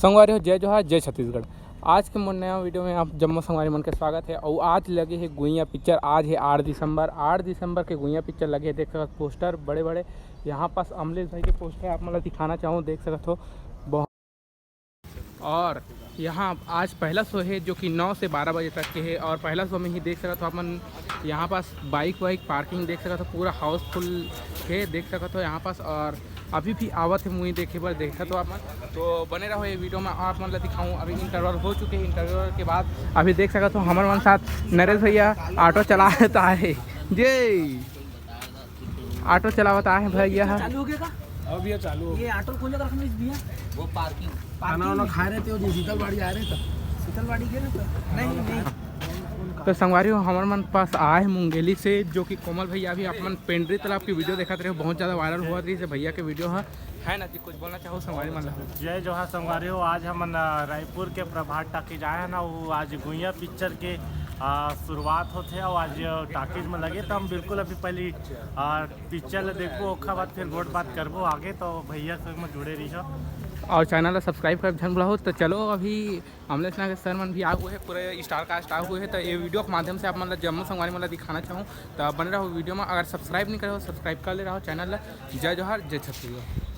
संगवारी हो जय जोहार जय छत्तीसगढ़। आज के मोर नया वीडियो में आप जम्मू संगवारी मन के स्वागत है। और आज लगे है गुइया पिक्चर। आज है 8 दिसंबर के गुइया पिक्चर लगे है। देख सकते पोस्टर बड़े बड़े यहाँ पास अमलेश भाई के पोस्टर आप मतलब दिखाना चाहूँ, देख सकते हो बहुत। और यहाँ आज पहला शो है जो कि 9 से 12 बजे तक के है। और पहला शो में ही देख सकते हो अपन यहाँ पास बाइक पार्किंग देख सकते हो, पूरा हाउसफुल है देख सकते हो यहाँ पास। और अभी भी आवत है मुझे देखे पर देखा तो आप तो बने रहो ये वीडियो में। आप मतलब दिखाऊँ अभी इंटरवल हो चुके हैं। इंटरवल के बाद अभी देख सकते हो हमारे मन साथ नरेश भैया ऑटो चलाता है। जय ऑटो चलावता है भैया। चालू हो गया का? अब ये चालू हो ये ऑटो खोले का रखना भैया। वो पार्किंग खाना वाना खा रहे थे और शीतलवाड़ी आ रहे थे। शीतलवाड़ी के ना नहीं तो संगवारी हो हमारे मन पास आए है मुंगेली से, जो कि कोमल भैया अभी अपन पेंड्री तालाब की वीडियो देखते रहे, बहुत ज़्यादा वायरल हुआ रही है भैया के वीडियो है ना जी। कुछ बोलना चाहो संगवारी मन? जय जोहार संगवारी हो। आज हम रायपुर के प्रभात टाकीज आए हैं ना, वो आज गुइया पिक्चर के शुरुआत होते हैं और आज टाकीज में लगे तो हम बिल्कुल अभी पहले पिक्चर देखो ओखा बाद फिर गोट बात करबो आगे। तो भैया से में जुड़े रही हो और चैनल सब्सक्राइब कर ध्यान बुलाओ। तो चलो अभी अमलेश के सर मन भी आ हुए हैं, पूरे स्टार कास्ट आ हुए हैं। तो ये वीडियो के माध्यम से आप मतलब जम्मू संगवारी मतलब दिखाना चाहूँ तो बने रहो वीडियो में। अगर सब्सक्राइब नहीं करो सब्सक्राइब कर ले रहा हो चैनल। जय जोहार जय छत्तीसगढ़।